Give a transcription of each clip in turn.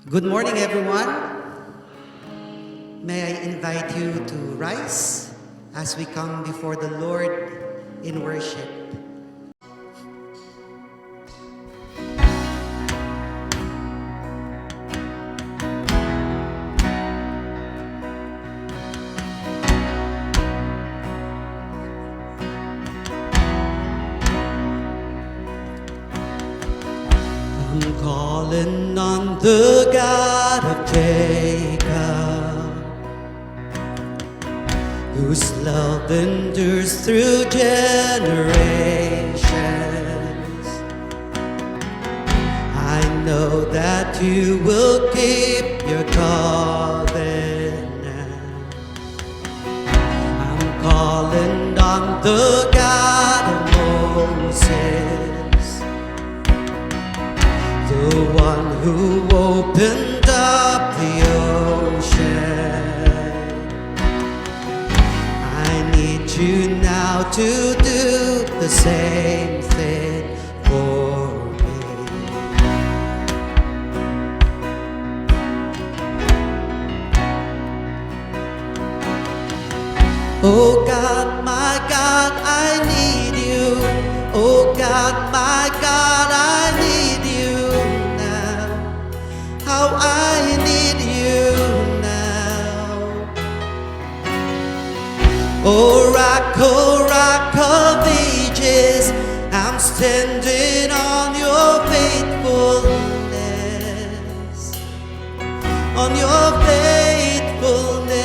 Good morning, everyone. May I invite you to rise as we come before the Lord in worship. I'm calling on the God of Jacob, whose love endures through generations. I know that you will keep your covenant. I'm calling on the God of Moses, the one who opened up the ocean. I need you now to do the same thing for me. Oh God, my God, I need you. Oh God, my God, I need you now. How I need you now. Oh rock of ages, I'm standing on your faithfulness, on your faithfulness.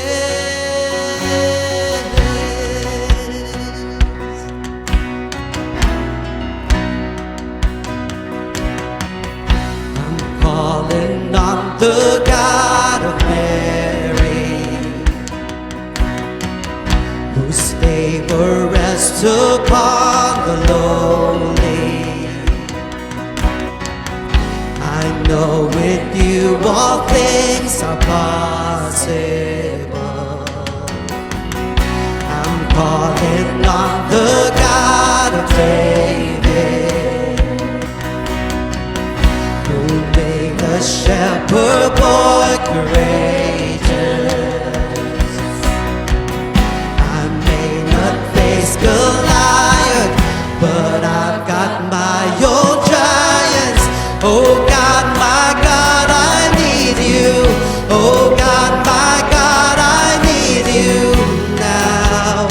I'm calling on the God of Mary, whose favor rests upon the lowly. I know with you all things are possible. I'm calling on the God of David, who made the shepherd boy courageous. I may not face Goliath, but I've got my own giants. Oh God, my God, I need you. Oh God, my God, I need you now.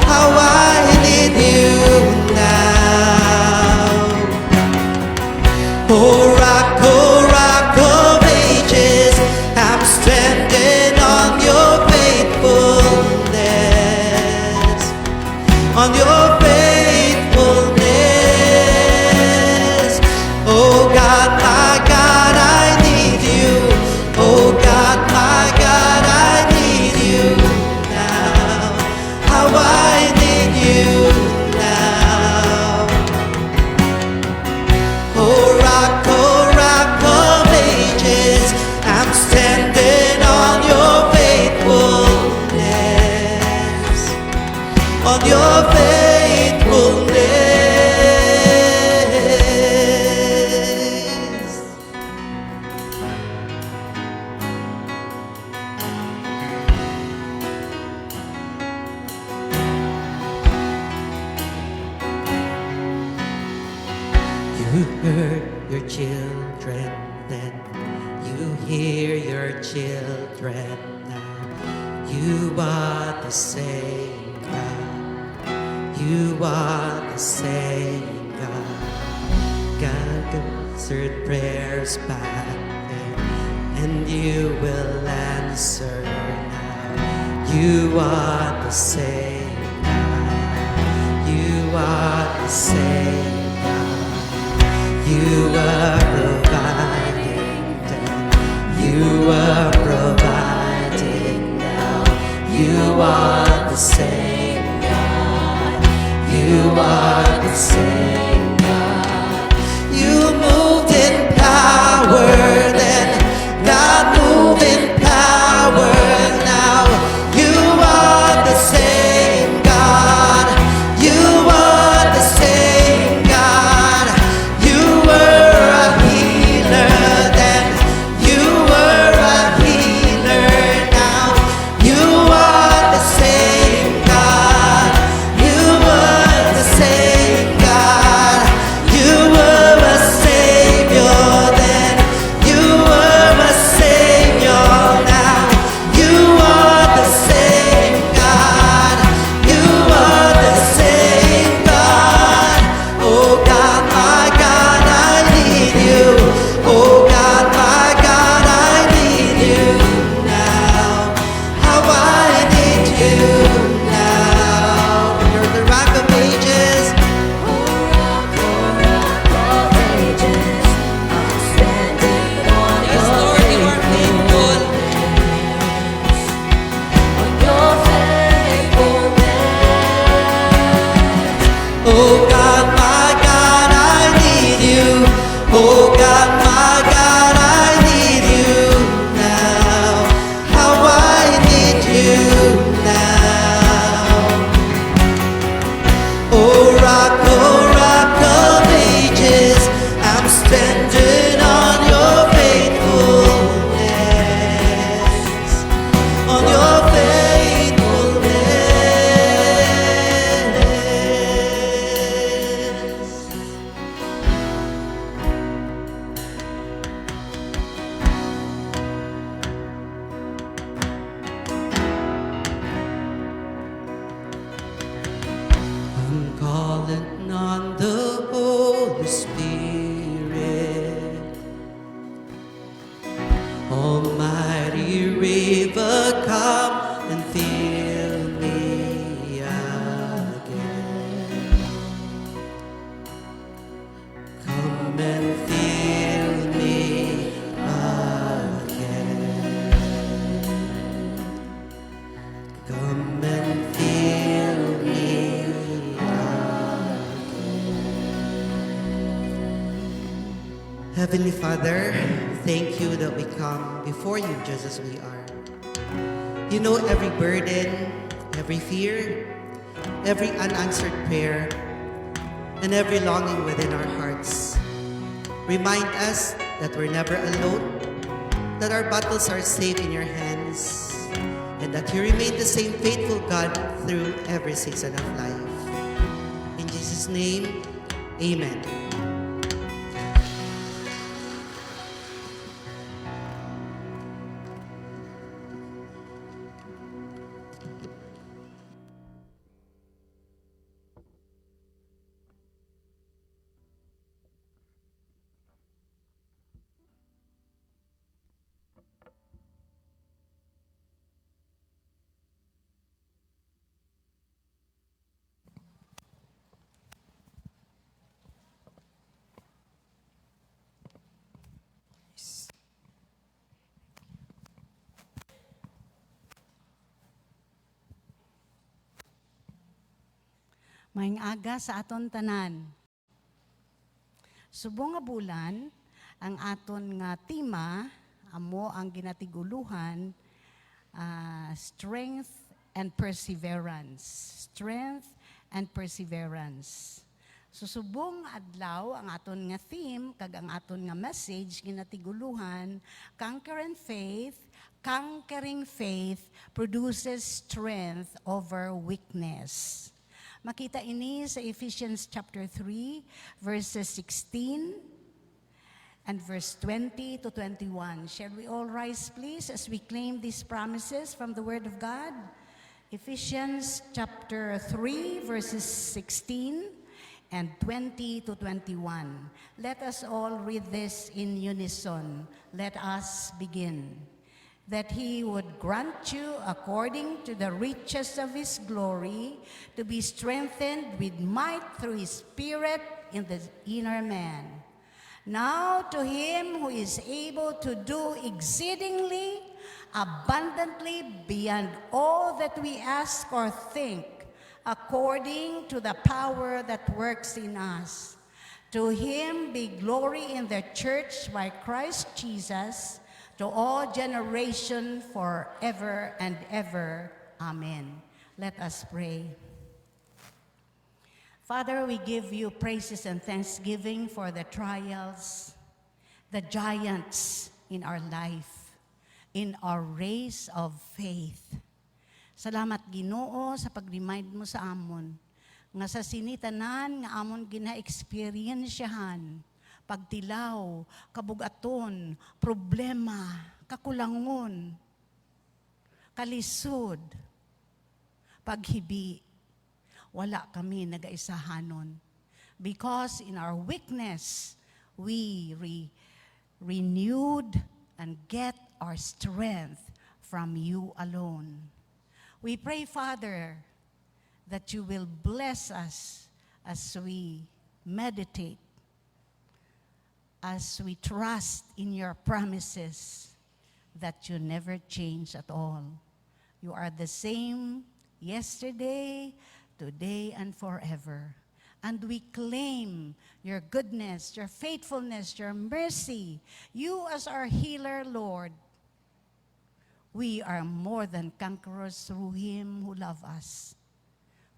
How I need you now. Oh rock of ages, I'm standing on your faithfulness, on your faithfulness. Oh God, my God, I need you. Oh God, my God, I need you now. How I need you now. Oh rock of ages, I'm standing on your faithfulness, on your faithfulness. You heard your children then, you hear your children now. You are the same God. You are the same God. God answered prayers back then, and you will answer now. You are the same God. You are the same God. You are providing then. You are providing now. You are the same God. You are the same God. You moved in power then. God moved in power now. You are the same God. You are the same God. You were a healer then. You were Oh God, my God, I need you. Oh God, my God, I need you now. How I need you now. Oh rock of ages, I'm standing on your faithfulness, on your faithfulness. I'm calling on the Holy Spirit, Almighty river, come and fill me again. Come and fill me again. Come and fill me again. Heavenly Father, thank you that we come before you just as we are. You know every burden, every fear, every unanswered prayer, and every longing within our hearts. Remind us that we're never alone, that our battles are safe in your hands, and that you remain the same faithful God through every season of life. In Jesus' name, amen. Maayong aga sa aton tanan. Subong nga bulan, ang aton nga tema, amo ang ginatiguluhan, strength and perseverance. Strength and perseverance. Susubong adlaw ang aton nga theme, kag ang aton nga message, ginatiguluhan, conquering faith produces strength over weakness. Makita ini sa Ephesians chapter 3, verses 16 and verse 20 to 21. Shall we all rise, please, as we claim these promises from the Word of God? Ephesians chapter 3, verses 16 and 20 to 21. Let us all read this in unison. Let us begin. That he would grant you, according to the riches of his glory, to be strengthened with might through his Spirit in the inner man. Now to him who is able to do exceedingly abundantly beyond all that we ask or think, according to the power that works in us. To him be glory in the church by Christ Jesus, to all generation forever and ever. Amen. Let us pray. Father, we give you praises and thanksgiving for the trials, the giants in our life, in our race of faith. Salamat Ginoo sa pag-remind mo sa amon nga sa sinitanan nga amon gina-experiensyahan, pagtilaw, kabugaton, problema, kakulangon, kalisod, paghibi, wala kami nagaisahanon. Because in our weakness, we renewed and get our strength from you alone. We pray, Father, that you will bless us as we meditate, as we trust in your promises that you never change at all. You are the same yesterday, today, and forever. and we claim your goodness, your faithfulness, your mercy. You as our healer, Lord. We are more than conquerors through Him who loves us,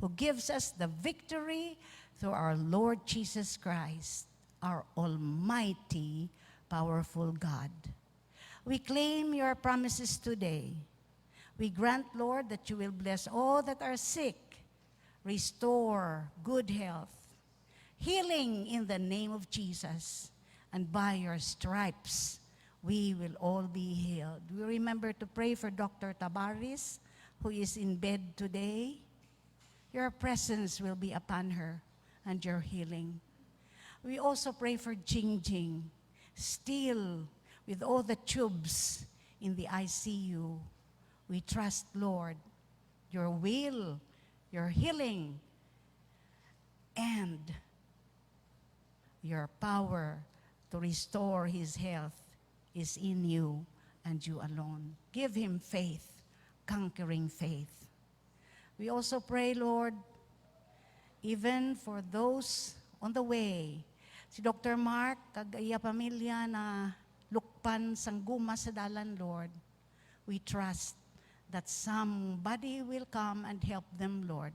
who gives us the victory through our Lord Jesus Christ, our almighty, powerful God. We claim your promises today. We grant, Lord, that you will bless all that are sick, restore good health, healing in the name of Jesus, and by your stripes, we will all be healed. We remember to pray for Dr. Tabaris, who is in bed today. Your presence will be upon her and your healing. We also pray for Jing Jing, still with all the tubes in the ICU. We trust, Lord, your will, your healing, and your power to restore his health is in you and you alone. Give him faith, conquering faith. We also pray, Lord, even for those on the way. Si Dr. Mark, kag iya pamilya na lukpan sang guma sa dalan, Lord. We trust that somebody will come and help them, Lord,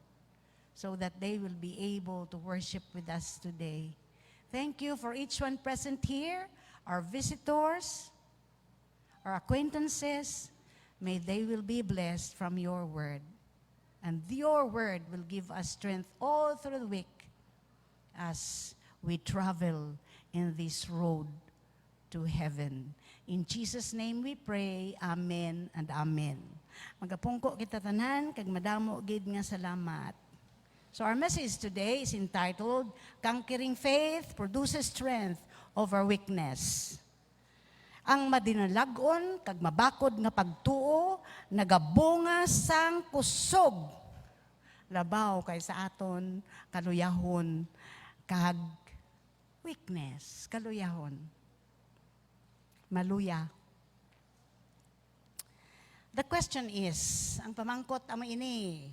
so that they will be able to worship with us today. Thank you for each one present here, our visitors, our acquaintances. May they will be blessed from your word. And your word will give us strength all through the week as we travel in this road to heaven. In Jesus' name we pray, Amen and Amen. Magapungko kita tanan, kag madamo gid nga salamat. So our message today is entitled, Conquering Faith Produces Strength Over Weakness. Ang madinalagon, kag mabakod nga pagtuo, nagabunga sang kusog. Labaw kay sa aton, kaluyahon, kag weakness, kaluyahon. Maluya. The question is, ang pamangkot amo ini,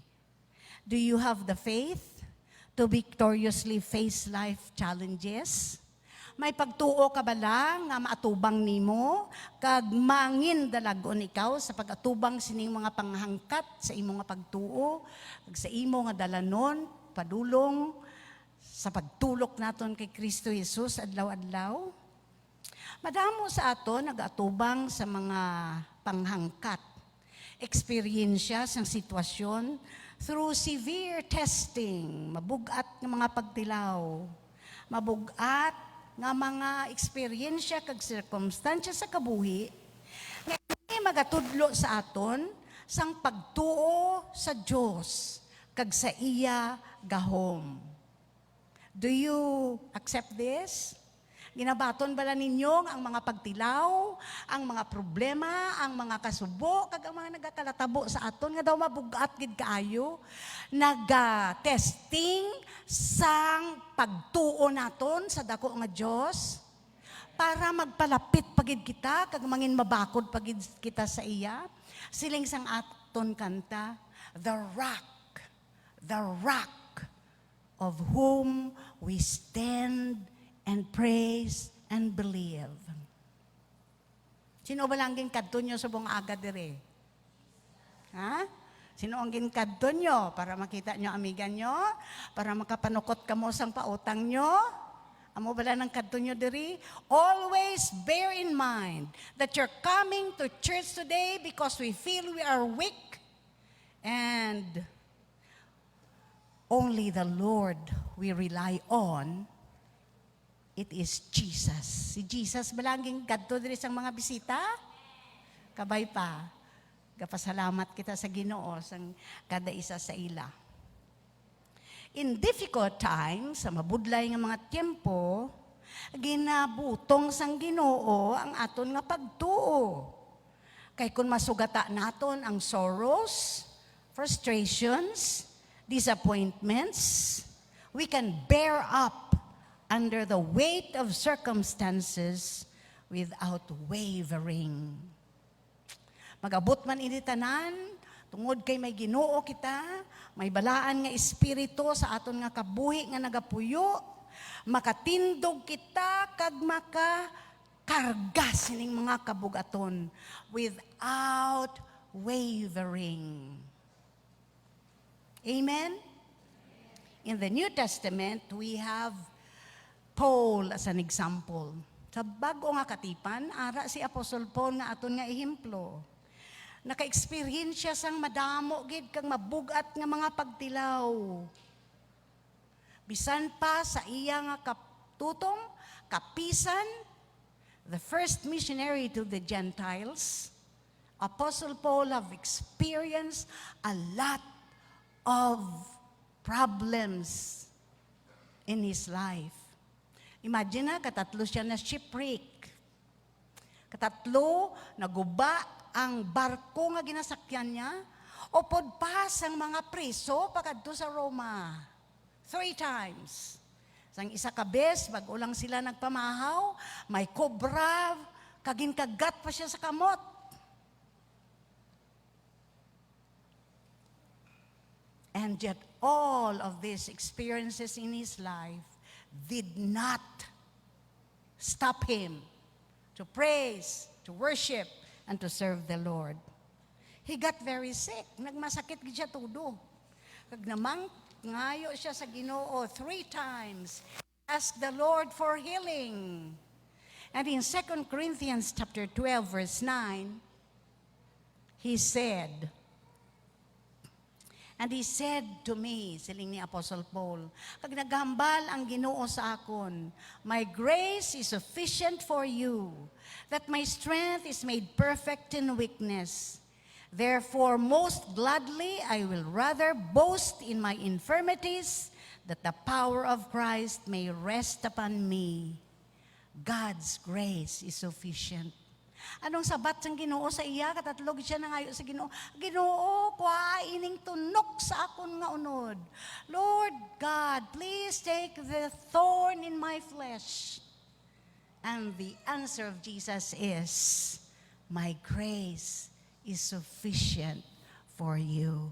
do you have the faith to victoriously face life challenges? May pagtuo ka bala nga maatubang nimo kag mangin dalagon ikaw sa pagatubang sining mga panghangkat sa imo nga pagtuo kag sa imo nga dalanon padulong sa pagtulok naton kay Kristo Jesus adlaw-adlaw? Madamo sa aton nagatubang sa mga panghangkat, eksperyensya sang sitwasyon through severe testing, mabugat nga mga pagtilaw, mabugat nga mga eksperyensya kag circumstansya sa kabuhi, nga hindi magatudlo sa aton sang pagtuo sa Dios kag sa iya gahom. Do you accept this? Ginabaton bala ninyo ang mga pagtilaw, ang mga problema, ang mga kasubo, kag ang mga nagakalatabo sa aton nga daw mabugat gid kaayo, naga-testing sang pagtuo naton sa dako nga Dios para magpalapit pagid kita kag mangin mabakod pagid kita sa iya. Siling sang aton kanta, the rock of whom we stand and praise and believe. Sino ba lang ginkadto nyo sa buong aga dire? Ha? Sino ang ginkadto nyo para makita nyo amigan nyo? Para makapanukot kamo sang pautang nyo? Amo bala ng kadto nyo diri? Always bear in mind that you're coming to church today because we feel we are weak and only the Lord we rely on. It is Jesus. Si Jesus balanging kadto diri sang mga bisita? Kabay pa. Gapasalamat kita sa Ginoo sang kada isa sa ila. In difficult times, sa mabudlay nga mga tiempo, ginabutong sang Ginoo ang aton nga pagtuo. Kay kun masugata naton ang sorrows, frustrations, disappointments, we can bear up under the weight of circumstances without wavering. Magabot man ini tanan, Tungod kay may Ginoo kita, may balaan nga espiritu sa aton nga kabuhi nga nagapuyo, makatindog kita kag makakarga sining mga kabugaton without wavering. Amen? In the New Testament, we have Paul as an example. Sa bago nga katipan, ara si Apostol Paul nga aton nga ehemplo. Naka-experience siya sang madamo gid kang mabugat nga mga pagtilaw. Bisan pa sa iya nga kaptutong, kapisan, the first missionary to the Gentiles, Apostle Paul have experienced a lot of problems in his life. Imagine na, katatlo siya na shipwreck. Katatlo, naguba ang barko nga ginasakyan niya, o podpas ang mga preso pagadto sa Roma. 3 times. Sang isa ka bes, bago lang sila nagpamahaw, may kobra, kaginkagat pa siya sa kamot. And yet all of these experiences in his life did not stop him to praise, to worship, and to serve the Lord. He got very sick. Nagmasakit gid siya tudo. Kag namang ngayo siya sa Ginoo 3 times. Ask the Lord for healing. And in 2 Corinthians chapter 12 verse 9, he said to me, siling ni Apostle Paul, kag naghambal ang Ginoo sa akon, my grace is sufficient for you, that my strength is made perfect in weakness. Therefore, most gladly, I will rather boast in my infirmities, that the power of Christ may rest upon me. God's grace is sufficient. Anong sabat sang Ginoo sa iya, katatlog siya na ngayo sa Ginoo. Ginoo, kuha ining tunok sa akon nga unod. Lord God, please take the thorn in my flesh. And the answer of Jesus is, my grace is sufficient for you.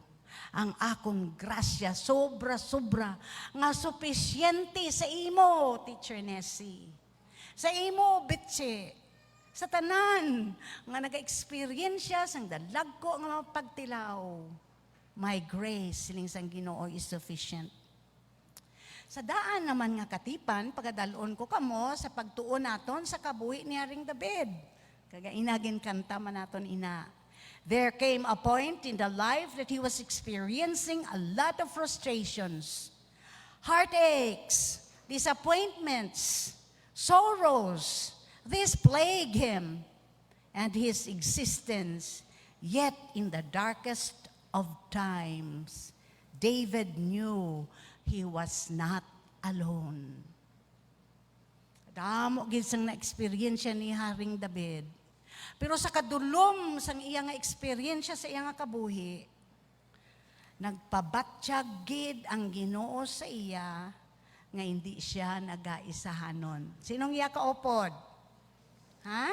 Ang akong grasya, sobra-sobra, nga sufisyente sa imo, Teacher Nessie. Sa imo, Bitche. Sa tanan, nga nag-experience siya sang dalagko nga pagtilaw. My grace, siling sang Ginoo is sufficient. Sa daan naman nga katipan, pagadalon ko kamo sa pagtuon naton sa kabuhi ni Haring David. Kaga inagin kanta man naton ina. There came a point in the life that he was experiencing a lot of frustrations, heartaches, disappointments, sorrows. This plagued him and his existence. Yet in the darkest of times, David knew he was not alone. Damo gid sang na-experience ni Haring David. Pero sa kadulom sang iya nga experience sa iya nga kabuhi, nagpabatsyag gid ang Ginoo sa iya nga hindi siya nagaisahanon. Sinong iya kaupod? Ha?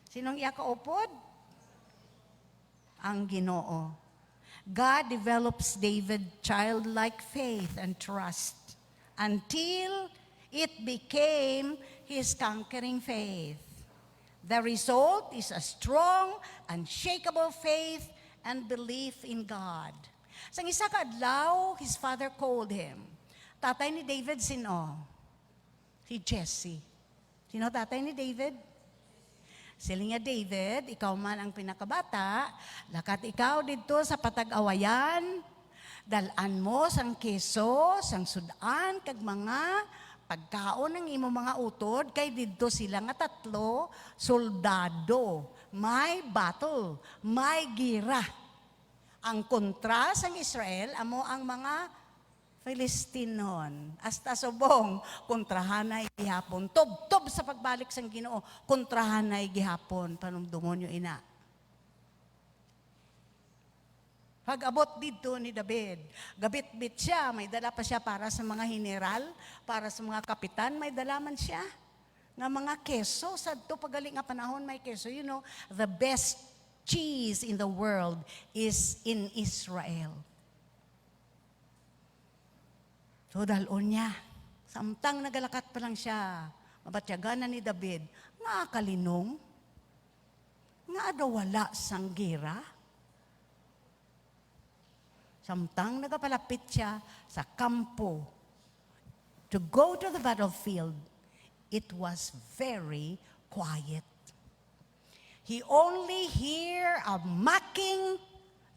Sinong iya kaupod? Ang Ginoo. God develops David childlike faith and trust until it became his conquering faith. The result is a strong, unshakable faith and belief in God. Sang isa ka adlaw, his father called him. Tatay ni David sino? Si Jesse. Sino tatay ni David? Sila nga, David, ikaw man ang pinakabata, lakat ikaw dito sa patag-awayan, dalan mo sang keso, sang sudan, kag mga pagkaon ng imo mga utod, kay dito sila nga tatlo, soldado, may battle, may gira. Ang kontra sang Israel, amo ang mga Filistinon. Hasta subong, kontrahanay gihapon. Tob-tob sa pagbalik sang Ginoo, kontrahanay gihapon. Panumdumon nyo ina. Pag-abot dito ni David, gabit-bit siya, may dala pa siya para sa mga general, para sa mga kapitan, may dala man siya. Nga mga keso, sa ito pagaling nga panahon may keso, you know, the best cheese in the world is in Israel. So dalon niya, samtang nagalakat pa lang siya, mabatyagan na ni David, nga kalinong, nga daw wala sang gira. Samtang nagapalapit siya sa kampo to go to the battlefield, it was very quiet. He only hear a mocking,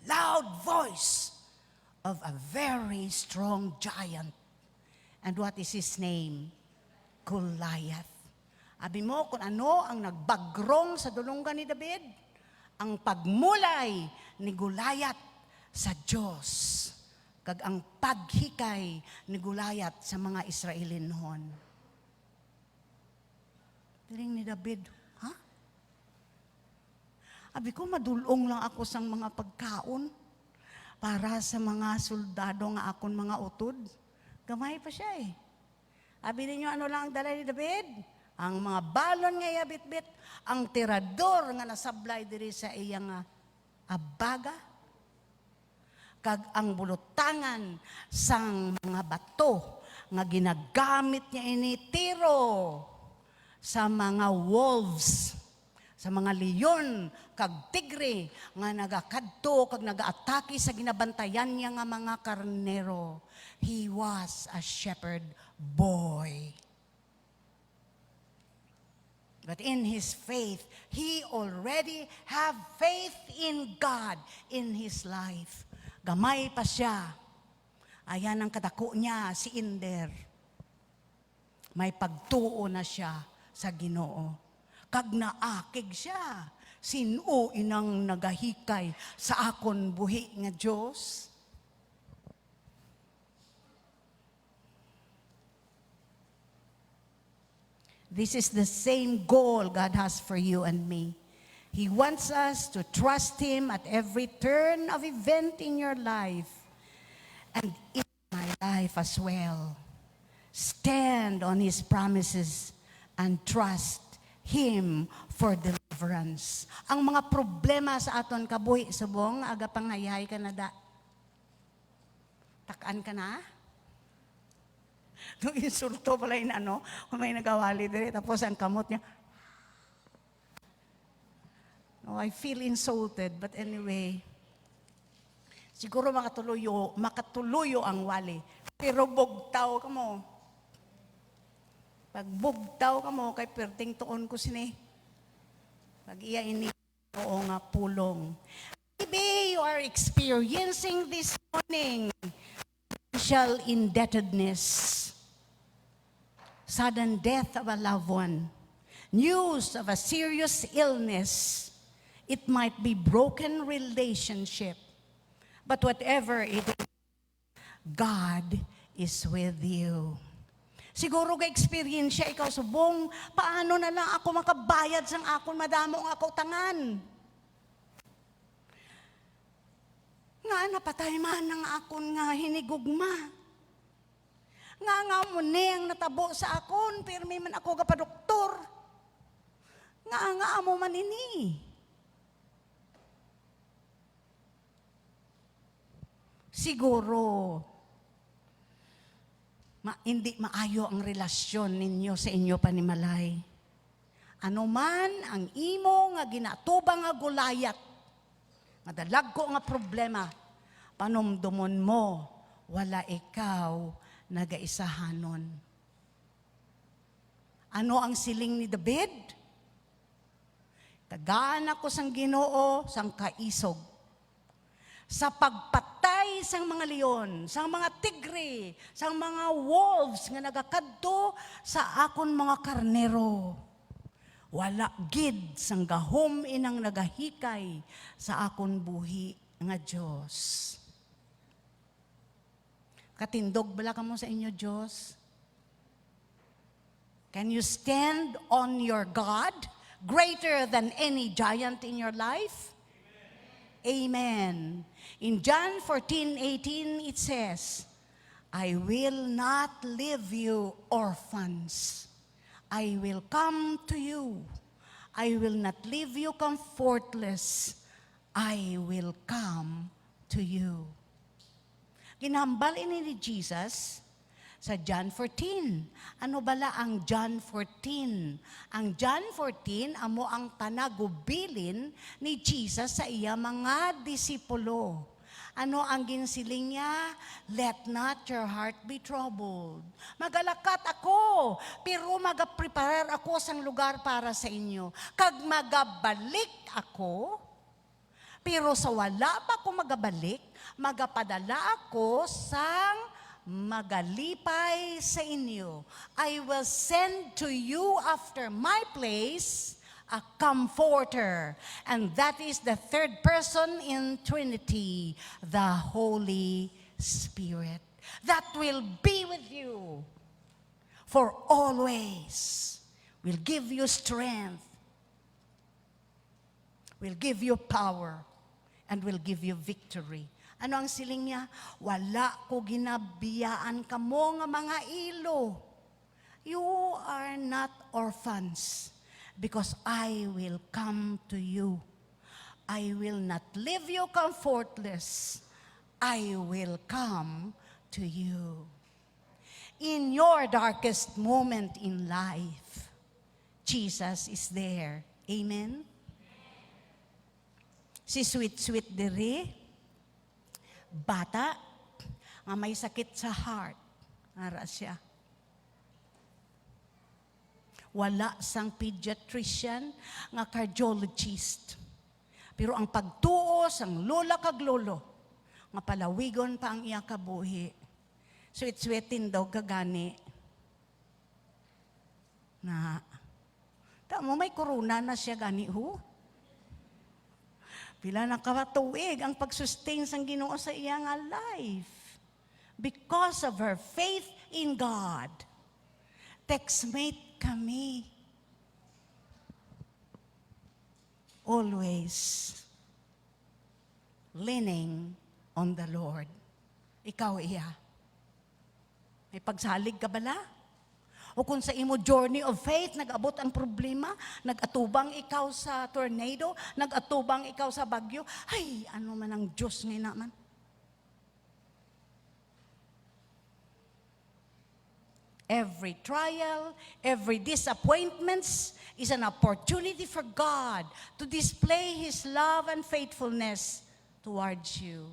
loud voice of a very strong giant. And what is his name? Goliath. Abi mo kung ano ang nagbagrong sa dulonggan ni David? Ang pagmulay ni Goliath sa Diyos. Kag ang paghikay ni Goliath sa mga Israeli noon. Tiling ni David, ha? Abi ko, madulong lang ako sang mga pagkaon para sa mga soldado nga akon mga utod. Gamay pa siya eh. Abi ninyo ano lang ang dala ni David? Ang mga balon nga yabit-bit, ang tirador nga nasablay diri sa iyang abaga, kag ang bulutangan sang mga bato nga ginagamit niya ini tiro sa mga wolves, sa mga leon, kag tigre, nga nagakadto, kag nagaatake sa ginabantayan niya nga mga karnero. He was a shepherd boy. But in his faith, he already have faith in God in his life. Gamay pa siya. Ayan ang kadako niya, si Inder. May pagtuo na siya sa Ginoo. Kag naakig siya, sino inang nagahikay sa akon buhi nga Diyos? This is the same goal God has for you and me. He wants us to trust Him at every turn of event in your life and in my life as well. Stand on His promises and trust Him for deliverance. Ang mga problema sa aton kabuhi, subong, aga pangayay ka na da. Takaan ka na? Nung insulto pala yun, kung may nagawali dire, tapos ang kamot niya, no, I feel insulted, but anyway, siguro makatuluyo ang wali. Pero bugtaw ka mo. Pag bugtaw ka mo, kay perting tuon ko sini. Pag iya ini, oo nga pulong. Maybe you are experiencing this morning financial indebtedness, sudden death of a loved one, news of a serious illness. It might be broken relationship. But whatever it is, God is with you. Siguro ka-experience siya, ikaw subong, paano na lang ako makabayad sang akong madamong ako tangan? Nga napatay man ng akon nga hinigugma. Nga mo niyang natabo sa akon, pirmi man ako kapadoktor. Nga mo man ini. Siguro, hindi maayo ang relasyon ninyo sa inyo panimalay. Ano man ang imo nga ginatubang nga gulayat, madalag ko nga problema, panumdumon mo, wala ikaw nagaisahanon. Ano ang siling ni David? Tagaan ako sang Ginoo, sang kaisog. Sa pagpatay sang mga leon, sang mga tigre, sang mga wolves nga nagakadto sa akon mga karnero. Wala gid sang gahom inang nagahikay sa akon buhi nga Diyos. Katindog bala kamo sa inyo, Diyos? Can you stand on your God greater than any giant in your life? Amen. In John 14:18 it says, I will not leave you orphans. I will come to you. I will not leave you comfortless. I will come to you. Ginhambal ini ni Jesus sa John 14. Ano bala ang John 14? Ang John 14, amo ang panagubilin ni Jesus sa iya mga disipulo. Ano ang ginsiling niya? Let not your heart be troubled. Magalakat ako, pero magapreparar ako sang lugar para sa inyo. Kag magabalik ako, pero sa wala pa ko magabalik, magapadala ako sang magalipay sa inyo. I will send to you after my place a comforter. And that is the third person in Trinity, the Holy Spirit. That will be with you for always. Will give you strength. Will give you power. And will give you victory. Ano ang siling niya? Wala ko ginabiyaan kamo nga mga ilo. You are not orphans because I will come to you. I will not leave you comfortless. I will come to you. In your darkest moment in life, Jesus is there. Amen? Si sweet diri, bata, nga may sakit sa heart. Ara siya. Wala sang pediatrician nga cardiologist. Pero ang pagtuo sang lola kag lolo, nga palawigon pa ang iya kabuhi. Sweet-sweetin daw kagani. Na, tamo may corona na siya gani ho. Pila na katuig ang pagsustain sang Ginoo sa iya nga life. Because of her faith in God. Textmate kami. Always leaning on the Lord. Ikaw iya. May pagsalig ka bala? O kung sa imo journey of faith, nag-abot ang problema, nag-atubang ikaw sa tornado, nag-atubang ikaw sa bagyo, ay, ano man ang Diyos ngayon naman. Every trial, every disappointments is an opportunity for God to display His love and faithfulness towards you.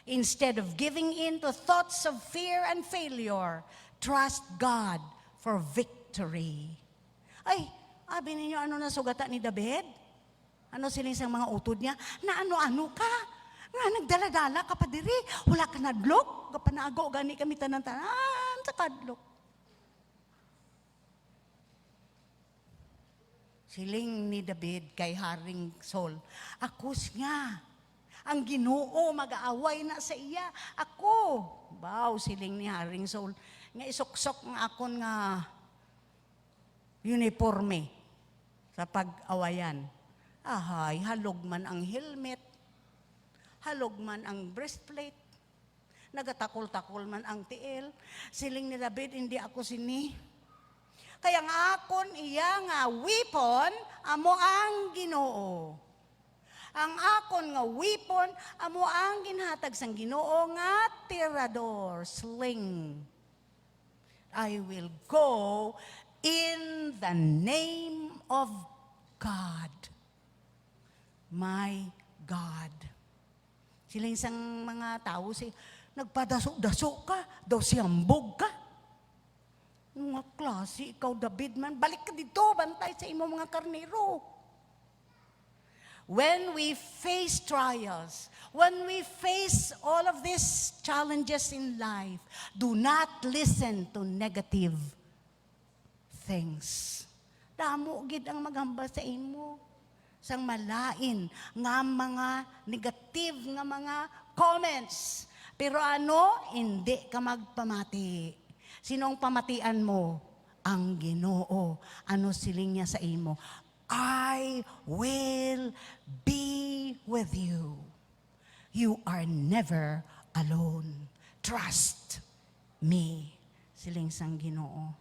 Instead of giving in to thoughts of fear and failure, trust God for victory. Ay, abi ninyo, ano na sugata ni David? Ano siling sa mga utod niya? Na ano-ano ka? Nga nagdala-dala ka pa diri. Wala ka nadlok. Kapanago, gani kami tanan-tanan sa kadlok. Siling ni David kay Haring Saul, ako nga. Ang Ginoo mag-aaway na sa iya. Ako. Baw, siling ni Haring Saul. Nga isuksok ng akon nga uniforme sa pag-awayan. Ahay, halog man ang helmet, halog man ang breastplate, nagatakol-takol man ang tiil. Siling ni David, hindi ako sini. Kaya nga akon iya nga weapon, amo ang Ginoo. Ang akon nga weapon, amo ang ginhatag sang Ginoo nga tirador, sling. I will go in the name of God. My God. Sila isang mga tao, nagpadaso-daso ka, daw siyambog ka. Mga klase, ikaw David man, balik ka dito, bantay sa imo mga karnero. When we face trials, when we face all of these challenges in life, do not listen to negative things. Damo gid ang maghamba sa imo sang malain nga mga negative nga mga comments. Pero ano, hindi ka magpamati. Sinong pamatian mo? Ang Ginoo. Ano siling niya sa imo? I will be with you. You are never alone. Trust me. Siling sang Ginoo.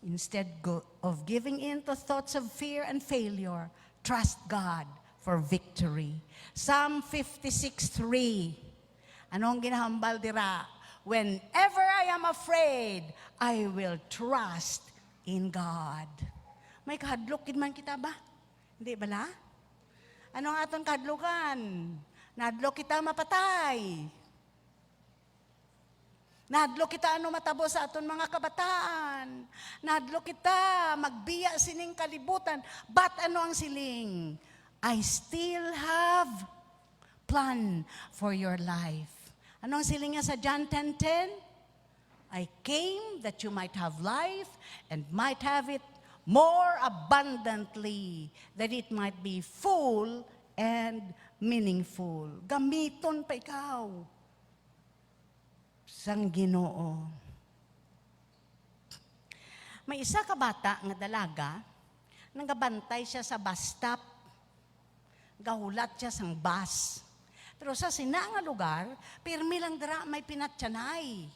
Instead of giving in to thoughts of fear and failure, trust God for victory. Psalm 56:3. Anong ginahambal dira? Whenever I am afraid, I will trust in God. May kahadlok gid man kita ba? Hindi bala? Anong aton kahadlokan? Nadlok kita mapatay. Nadlok kita ano matabo sa aton mga kabataan. Nadlok kita magbiya sining kalibutan. But ano ang siling? I still have plan for your life. Ano ang siling niya sa John 10:10? I came that you might have life and might have it more abundantly, that it might be full and meaningful. Gamiton pa ikaw sang Ginoo. May isa ka bata nga dalaga, nagabantay siya sa bus stop, gahulat siya sang bus. Pero sa sina nga lugar, pirmi lang dira may pinatyanay.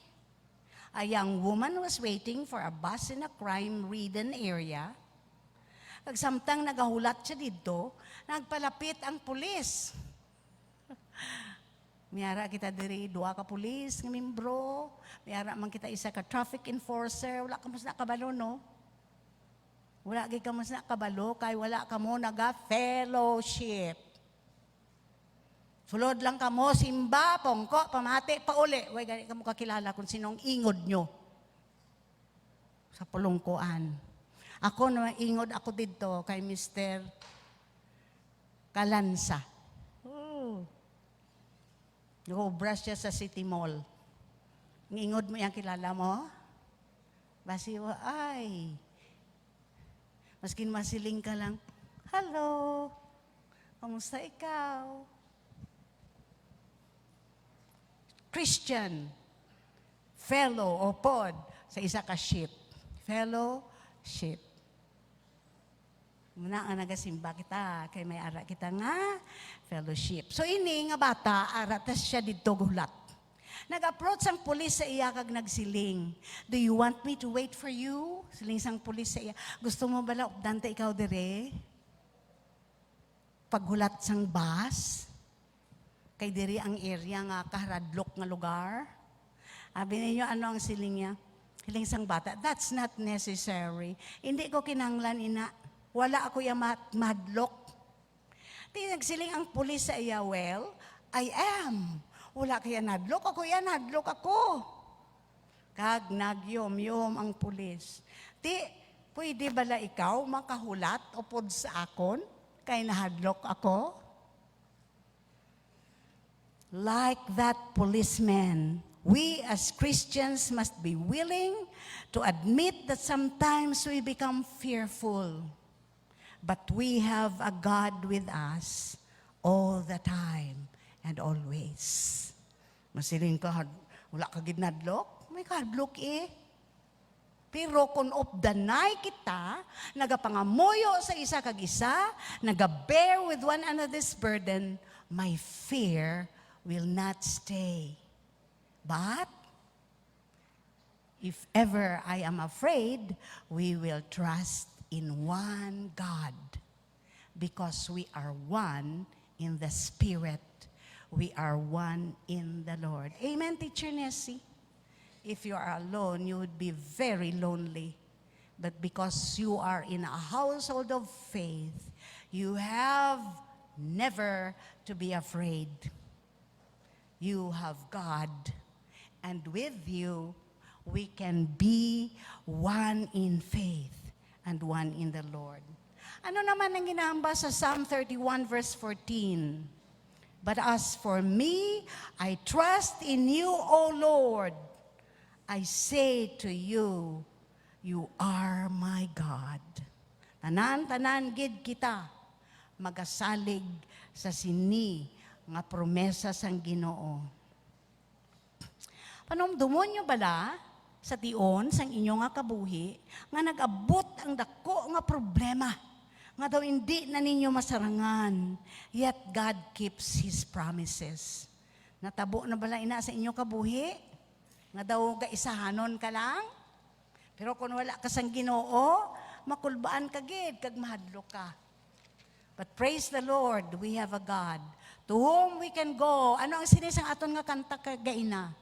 A young woman was waiting for a bus in a crime-ridden area. Pagsamtang nagahulat siya dito, nagpalapit ang pulis. Miyara kita diri, dua ka pulis, ng membro. Miyara man kita isa ka traffic enforcer. Wala ka mas nakabalo, no? Wala ka mas nakabalo, kay wala ka mo naga-fellowship. Sulod lang ka mo, simba, pongko, pamati, pauli. Way, gani ka mo kakilala kung sinong ingod nyo sa pulungkuan. Ako na ingod ako dito kay Mr. Kalansa. Nag-brush siya sa City Mall. Ngingod mo yan, kilala mo? Basi, ay. Maskin masiling ka lang, hello, kamusta ikaw? Christian, fellow o pod sa isa ka ship. Fellowship. Muna nga nagasimba kita, kay may ara kita nga fellowship. So ini nga bata, aratas siya dito gulat. Nag-approach ang pulis sa iya kag nagsiling. Do you want me to wait for you? Siling sang pulis sa iya. Gusto mo bala updante ikaw dire? Paghulat sang bus? Kay diri ang area nga kaharadlok nga lugar? Abi ninyo ano ang siling niya? Siling sang bata, that's not necessary. Hindi ko kinanglan ina. Wala ako yung madlock. Di nagsiling ang pulis sa iya, well, I am. Wala kaya nadlock ako, yan nadlock ako. Kag nagyom-yom ang pulis. Di, pwede bala ikaw makahulat o pod sa akon, kay nahadlock ako? Like that policeman, we as Christians must be willing to admit that sometimes we become fearful. But we have a God with us all the time and always. Masiling ka, wala ka ginadlok? May kahadlok eh. Pero kung updanay kita, nagapangamoyo sa isa kag isa, nagabear with one another's burden, my fear will not stay. But, if ever I am afraid, we will trust in one God, because we are one in the Spirit. We are one in the Lord. Amen, Teacher Nessie? If you are alone, you would be very lonely. But because you are in a household of faith, you have never to be afraid. You have God, and with you, we can be one in faith and one in the Lord. Ano naman ang ginahamba sa Psalm 31 verse 14? But as for me, I trust in you, O Lord. I say to you, you are my God. Tanan gid kita magasalig sa sini nga promesa sang Ginoo. Panomdumon nyo bala sa tion sang inyo nga kabuhi nga nag-abot ang dako nga problema nga daw hindi na ninyo masarangan, yet God keeps His promises. Natabo na bala ina sa inyo kabuhi nga daw gaisahanon ka lang, pero kung wala ka sang Ginoo, makulbaan ka gid kag mahadlok ka. But praise the Lord, we have a God to whom we can go. Ano ang sinisang aton nga kanta kagaina?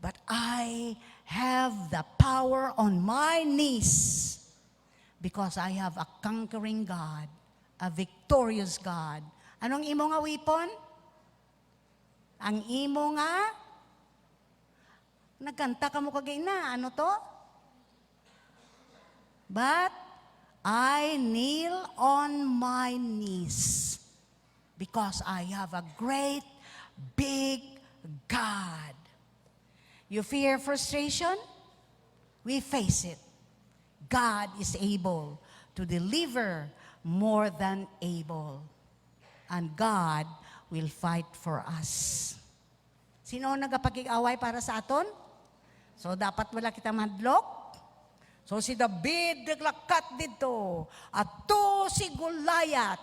But I have the power on my knees because I have a conquering God, a victorious God. Anong imo nga weapon? Ang imo nga, nagkanta ka mo kagaina, ano to? But I kneel on my knees because I have a great, big God. You fear frustration? We face it. God is able to deliver more than able. And God will fight for us. Sino nagapag-away para sa aton? So dapat wala kita madlok? So si David naglakat dito at to si Goliath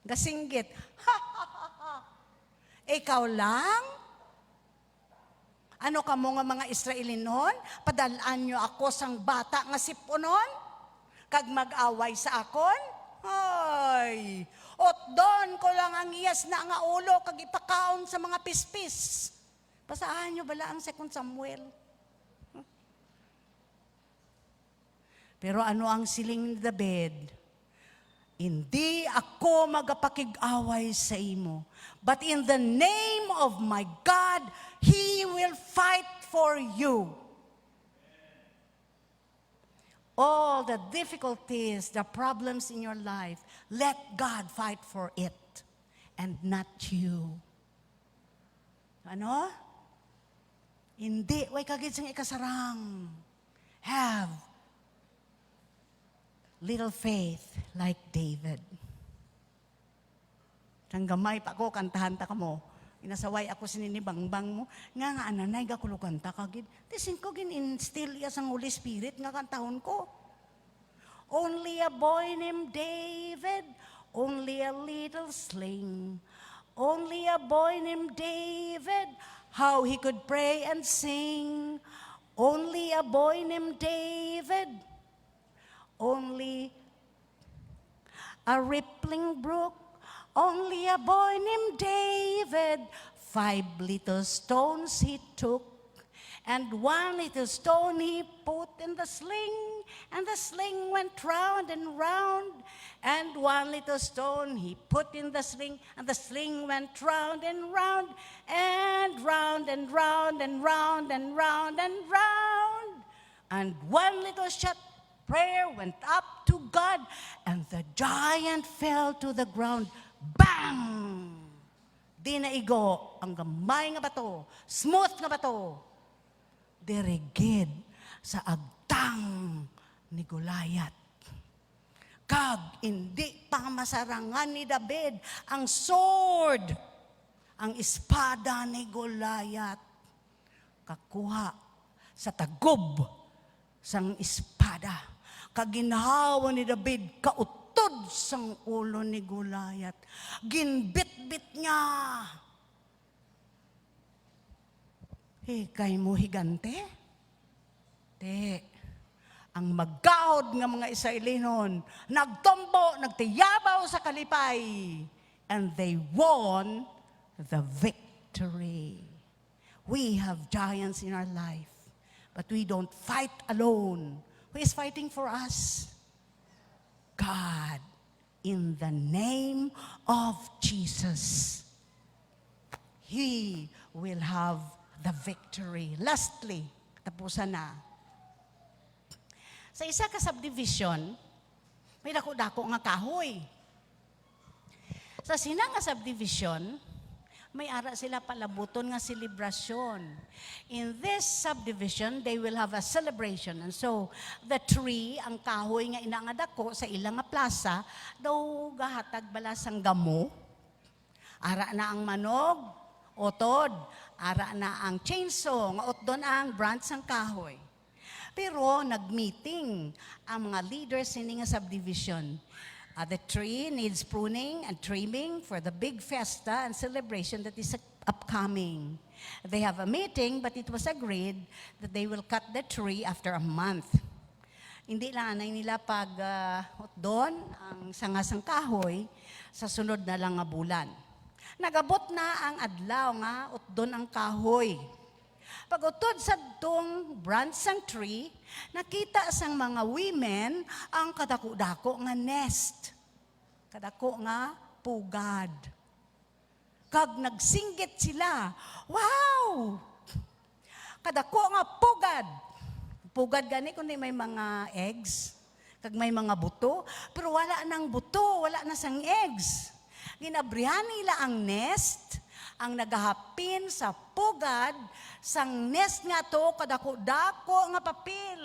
gasinggit. Ikaw lang? Ano ka mo nga mga Israelinon? Padalaan nyo ako sang bata nga sipunon? Kag mag-away sa akon? Ay, ot doon ko lang ang iyas na nga ulo kag ipakaon sa mga pispis. Basahan nyo bala ang 2 Samuel. Pero ano ang siling ni David? Hindi ako magapakig-away sa imo. But in the name of my God, He will fight for you. All the difficulties, the problems in your life, let God fight for it and not you. Ano? Hindi. Way kagid sang ikasarang. Have little faith like David. Tang gamay pa ko, kantahan ta ka mo. Inasaway ako sininibangbang mo. Nga ananay, gakulukan ta kagid. Tisin ko gin-instill iya sang Holy Spirit nga kantahon ko. Only a boy named David, only a little sling. Only a boy named David, how he could pray and sing. Only a boy named David, only a rippling brook, only a boy named David. 5 little stones he took, and 1 little stone he put in the sling, and the sling went round and round. And 1 little stone he put in the sling, and the sling went round and round, and round and round and round and round and round. And 1 little shot prayer went up to God, and the giant fell to the ground. Bang! Di naigo ang gamay nga bato, smooth nga bato, dirigid sa agtang ni Goliath. Kag hindi pa masarangan ni David ang sword, ang espada ni Goliath. Kakuha sa tagob sang espada. Kaginhawa ni David, kautod sang ulo ni Goliath. Ginbit-bit niya. Kay mo higante? Te. Ang maggaod nga mga Israelinon, nagtombo, nagtiyabaw sa kalipay, and they won the victory. We have giants in our life, but we don't fight alone. Who is fighting for us? God, in the name of Jesus. He will have the victory. Lastly, tapusan na. Sa isa ka subdivision, may dako-dako nga kahoy. Sa sina nga subdivision, may ara sila palabuton nga selebrasyon. In this subdivision, they will have a celebration. And so, the tree, ang kahoy nga inangadako sa ilang nga plaza, daw gahatag balasang gamo. Ara na ang manog, otod. Ara na ang chainsaw, nga otdon ang branch ng kahoy. Pero nag-meeting ang mga leaders in nga subdivision. The tree needs pruning and trimming for the big fiesta and celebration that is upcoming. They have a meeting, but it was agreed that they will cut the tree after a month. Hindi lang anay nila pag doon ang sangasang kahoy sa sunod na lang nga bulan. Nagabot na ang adlaw nga doon ang kahoy. Pag utod sa dong branch sang tree, nakita sang mga women ang kadako-dako nga nest. Kadako nga pugad. Kag nagsinggit sila, wow! Kadako nga pugad. Pugad gani kundi may mga eggs, kag may mga buto, pero wala nang buto, wala na sang eggs. Ginabrihan nila ang nest, ang nagahapin sa pugad, sang nest nga to, kadako-dako nga papel,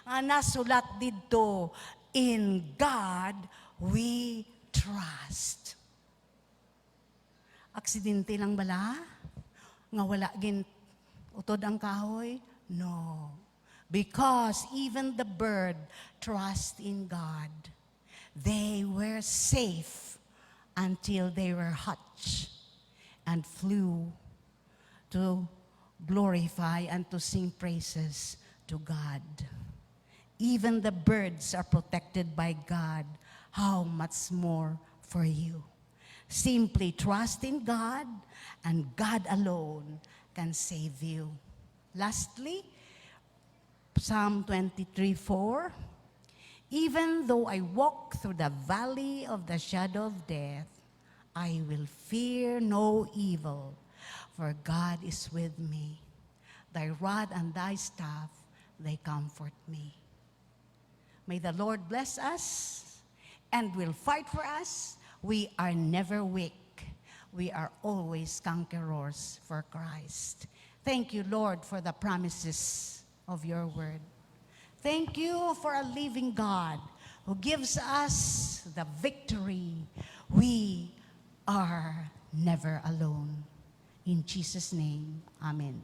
nga nasulat didto, in God we trust. Aksidente lang bala? Nga wala gin utod ang kahoy? No. Because even the bird trust in God. They were safe until they were hatched and flew to glorify and to sing praises to God. Even the birds are protected by God. How much more for you? Simply trust in God, and God alone can save you. Lastly, Psalm 23:4, even though I walk through the valley of the shadow of death, I will fear no evil, for God is with me. Thy rod and thy staff, they comfort me. May the Lord bless us and will fight for us. We are never weak. We are always conquerors for Christ. Thank you, Lord, for the promises of your word. Thank you for a living God who gives us the victory. We are never alone. In Jesus' name, amen.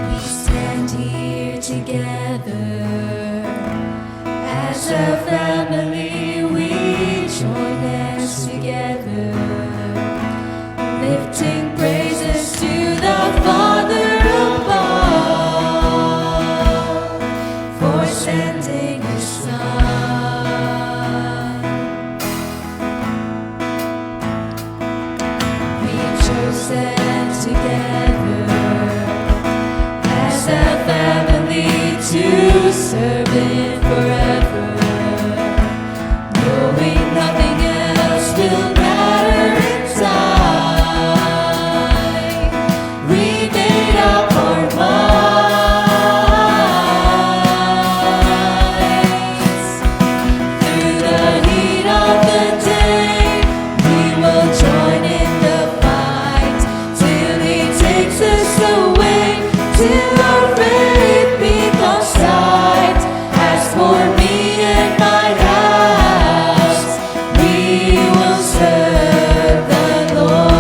We stand here together as a family. We join hands together, lifting praises to the Father above for sending His Son. We've chosen together as a family to serve Him forever, knowing nothing else will matter in time. We made up our minds. Through the heat of the day, we will join in the fight till He takes us away, till our faith becomes sight. As for me and my house, we will serve the Lord.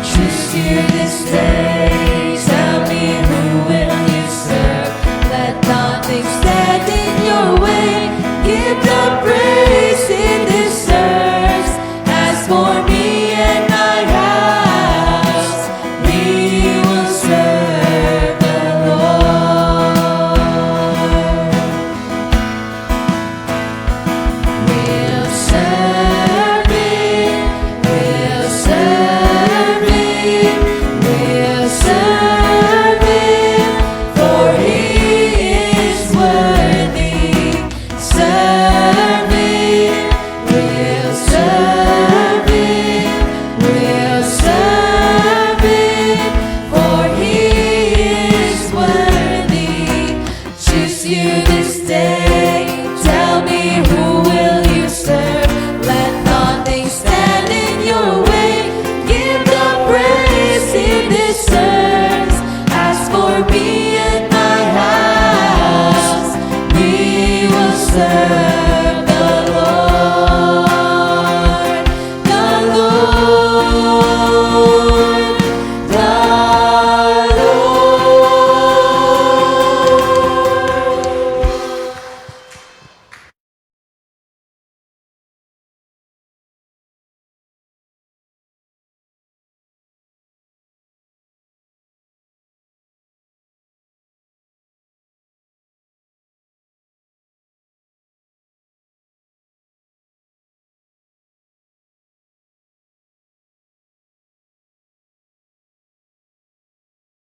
Choose you this day